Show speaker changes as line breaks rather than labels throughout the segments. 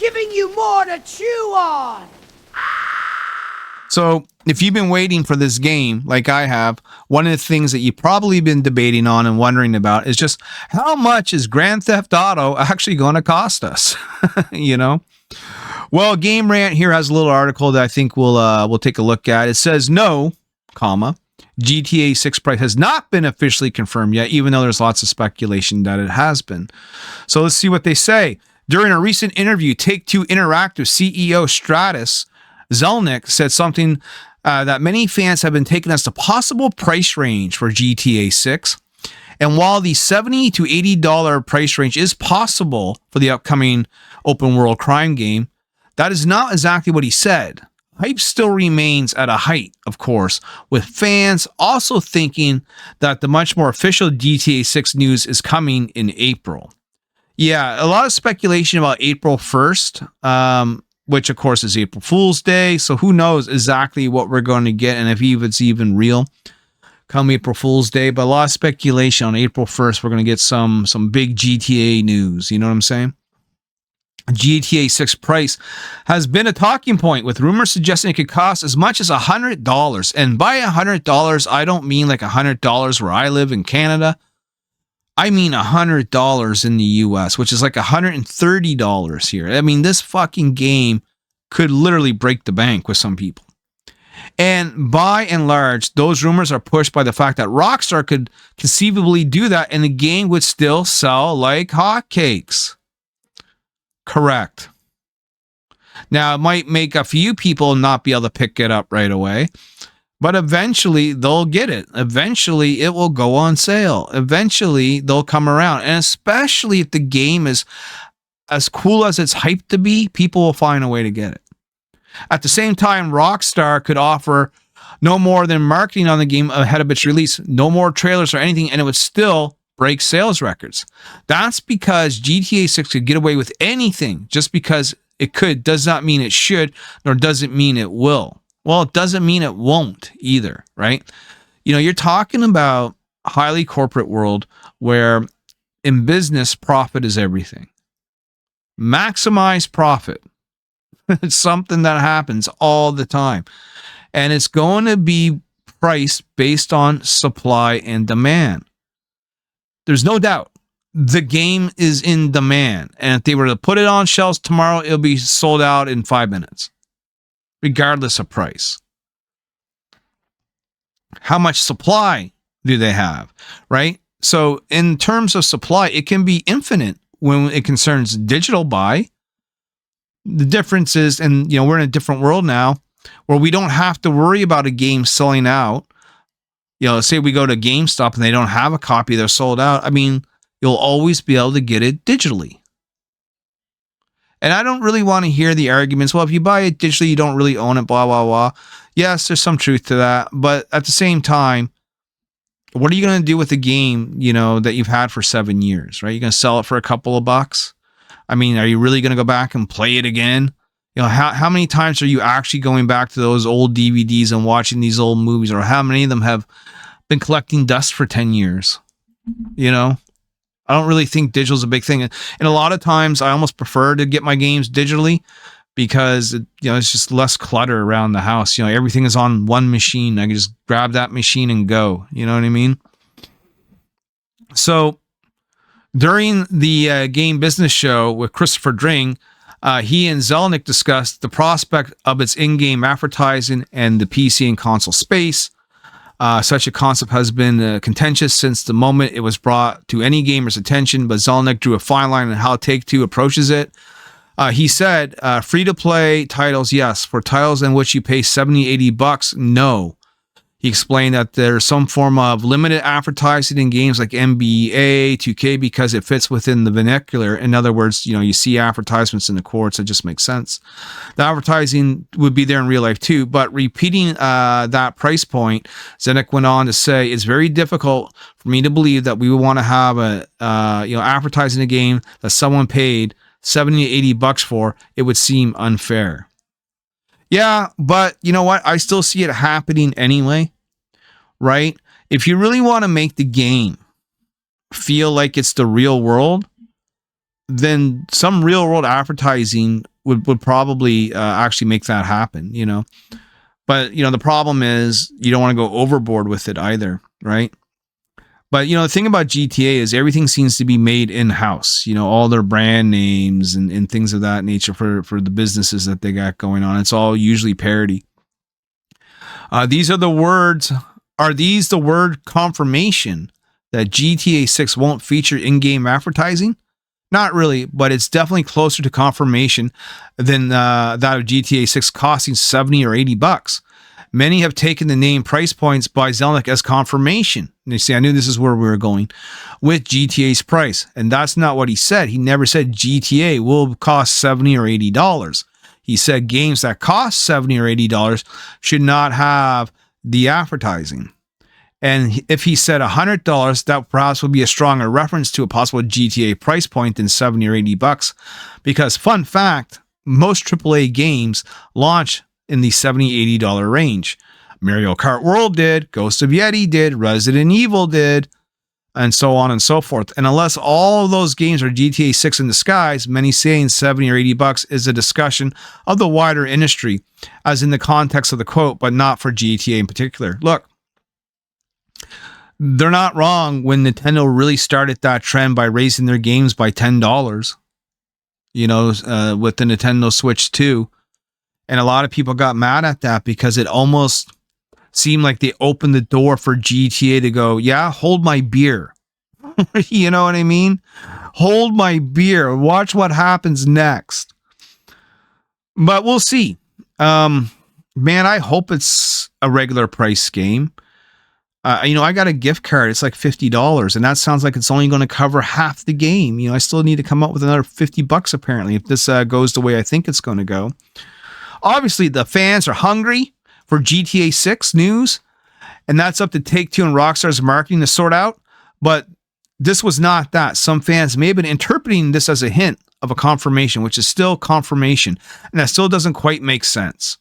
giving you more to chew on.
So if you've been waiting for this game, like I have, one of the things that you've probably been debating on and wondering about is just how much is Grand Theft Auto actually going to cost us? You know? Well, Game Rant here has a little article that I think we'll take a look at. It says no, comma, GTA 6 price has not been officially confirmed yet, even though there's lots of speculation that it has been. So let's see what they say. During a recent interview, Take-Two Interactive CEO Strauss Zelnick said something that many fans have been taking as the possible price range for GTA 6. And while the $70 to $80 price range is possible for the upcoming open world crime game, that is not exactly what he said. Hype still remains at a height, of course, with fans also thinking that the much more official GTA 6 news is coming in April. Yeah, a lot of speculation about April 1st, which of course is April Fool's Day. So who knows exactly what we're going to get and if it's even real come April Fool's Day. But a lot of speculation on April 1st. We're going to get some big GTA news. You know what I'm saying? GTA 6 price has been a talking point, with rumors suggesting it could cost as much as $100. And by $100, I don't mean like $100 where I live in Canada. I mean $100 in the US, which is like $130 here. I mean, this fucking game could literally break the bank with some people. And by and large, those rumors are pushed by the fact that Rockstar could conceivably do that and the game would still sell like hotcakes. Correct. Now, it might make a few people not be able to pick it up right away, but eventually they'll get it. Eventually it will go on sale. Eventually they'll come around. And especially if the game is as cool as it's hyped to be, people will find a way to get it. At the same time, Rockstar could offer no more than marketing on the game ahead of its release, no more trailers or anything, and it would still break sales records. That's because GTA 6 could get away with anything. Just because it could does not mean it should, nor does it mean it will. Well, it doesn't mean it won't either, right? You know, you're talking about a highly corporate world where in business, profit is everything. Maximize profit. It's something that happens all the time. And it's going to be priced based on supply and demand. There's no doubt the game is in demand. And if they were to put it on shelves tomorrow, it'll be sold out in 5 minutes, regardless of price. How much supply do they have, right? So in terms of supply, it can be infinite when it concerns digital buy. The difference is, and you know, we're in a different world now where we don't have to worry about a game selling out. You know, say we go to GameStop and they don't have a copy, they're sold out. I mean, you'll always be able to get it digitally. And I don't really want to hear the arguments, well, if you buy it digitally, you don't really own it, blah, blah, blah. Yes, there's some truth to that. But at the same time, what are you going to do with a game, you know, that you've had for 7 years, right? You're going to sell it for a couple of bucks? I mean, are you really going to go back and play it again? You know, how many times are you actually going back to those old DVDs and watching these old movies? Or how many of them have been collecting dust for 10 years? You know, I don't really think digital is a big thing. And a lot of times I almost prefer to get my games digitally because, you know, it's just less clutter around the house. You know, everything is on one machine. I can just grab that machine and go. You know what I mean? So during the Game Business Show with Christopher Dring, he and Zelnick discussed the prospect of its in-game advertising and the PC and console space. Such a concept has been contentious since the moment it was brought to any gamer's attention, but Zelnick drew a fine line on how Take-Two approaches it. He said, free-to-play titles, yes. For titles in which you pay $70, $80, no. He explained that there's some form of limited advertising in games like NBA, 2K, because it fits within the vernacular. In other words, you know, you see advertisements in the courts. It just makes sense. The advertising would be there in real life too, but repeating that price point, Zelnick went on to say, it's very difficult for me to believe that we would want to have advertising a game that someone paid $70 to $80 for. It would seem unfair. Yeah, but you know what? I still see it happening anyway, right? If you really want to make the game feel like it's the real world, then some real world advertising would probably actually make that happen, you know. But, you know, the problem is you don't want to go overboard with it either, right? But, you know, the thing about GTA is everything seems to be made in-house, you know, all their brand names and things of that nature for the businesses that they got going on. It's all usually parody. These are the words. Are these the word confirmation that GTA 6 won't feature in-game advertising? Not really, but it's definitely closer to confirmation than that of GTA 6 costing 70 or 80 bucks. Many have taken the name price points by Zelnick as confirmation. And you see, I knew this is where we were going with GTA's price. And that's not what he said. He never said GTA will cost $70 or $80. He said games that cost $70 or $80 should not have the advertising. And if he said $100, that perhaps would be a stronger reference to a possible GTA price point than 70 or 80 bucks. Because fun fact, most AAA games launch in the $70, $80 range. Mario Kart World did, Ghost of Yeti did, Resident Evil did, and so on and so forth. And unless all of those games are GTA 6 in disguise, many saying 70 or 80 bucks is a discussion of the wider industry, as in the context of the quote, but not for GTA in particular. Look, they're not wrong when Nintendo really started that trend by raising their games by $10, you know, with the Nintendo Switch 2. And a lot of people got mad at that because it almost seemed like they opened the door for GTA to go, yeah, hold my beer. You know what I mean? Hold my beer. Watch what happens next. But we'll see. Man, I hope it's a regular price game. You know, I got a gift card. It's like $50, and that sounds like it's only going to cover half the game. You know, I still need to come up with another $50 apparently if this goes the way I think it's going to go. Obviously, the fans are hungry for GTA 6 news, and that's up to Take-Two and Rockstar's marketing to sort out. But this was not that. Some fans may have been interpreting this as a hint of a confirmation, which is still confirmation, and that still doesn't quite make sense.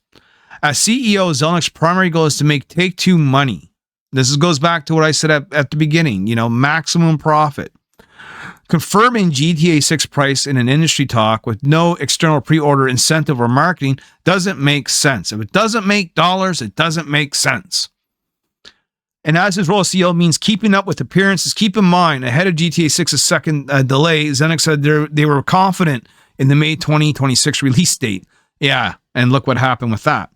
As CEO, Zelnick's primary goal is to make Take-Two money. This goes back to what I said at the beginning, you know, maximum profit. Confirming GTA 6 price in an industry talk with no external pre-order incentive or marketing doesn't make sense. If it doesn't make dollars, it doesn't make sense. And as his role as CEO means keeping up with appearances, keep in mind, ahead of GTA 6's second delay, Zelnick said they were confident in the May 2026 release date. Yeah, and look what happened with that.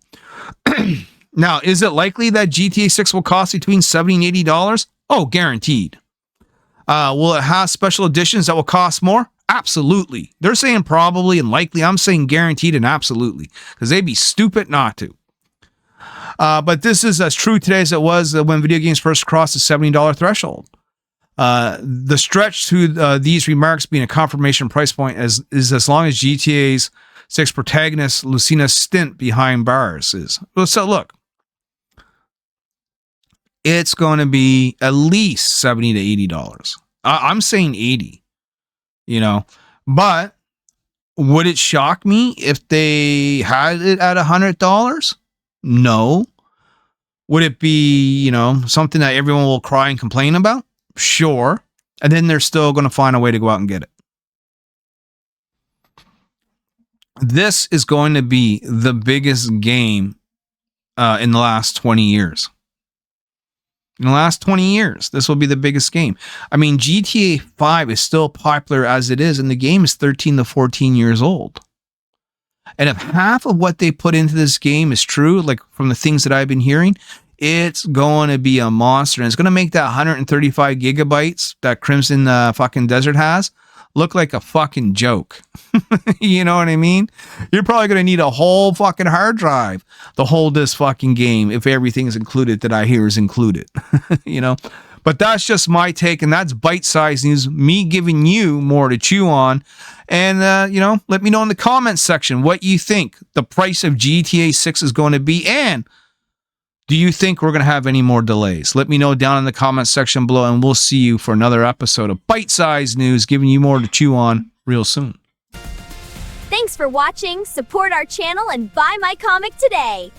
Now, is it likely that GTA 6 will cost between $70 and $80? Oh, guaranteed. Will it have special editions that will cost more? Absolutely. They're saying probably and likely. I'm saying guaranteed and absolutely, because they'd be stupid not to. But this is as true today as it was when video games first crossed the $70 threshold. The stretch to these remarks being a confirmation price point is as long as GTA's 6 protagonist Lucina's stint behind bars is. So look, it's going to be at least $70 to $80. I'm saying 80, you know, but would it shock me if they had it at $100? No. Would it be, you know, something that everyone will cry and complain about? Sure. And then they're still going to find a way to go out and get it. This is going to be the biggest game in the last 20 years. In the last 20 years, this will be the biggest game. I mean, GTA 5 is still popular as it is, and the game is 13 to 14 years old. And if half of what they put into this game is true, like from the things that I've been hearing, it's going to be a monster. And it's going to make that 135 gigabytes that Crimson fucking Desert has look like a fucking joke. You know what I mean? You're probably going to need a whole fucking hard drive to hold this fucking game if everything is included that I hear is included. You know? But that's just my take, and that's bite-sized news, me giving you more to chew on. And, you know, let me know in the comments section what you think the price of GTA 6 is going to be, and do you think we're going to have any more delays? Let me know down in the comments section below, and we'll see you for another episode of Bite-Sized News, giving you more to chew on real soon.
Thanks for watching, support our channel, and buy my comic today!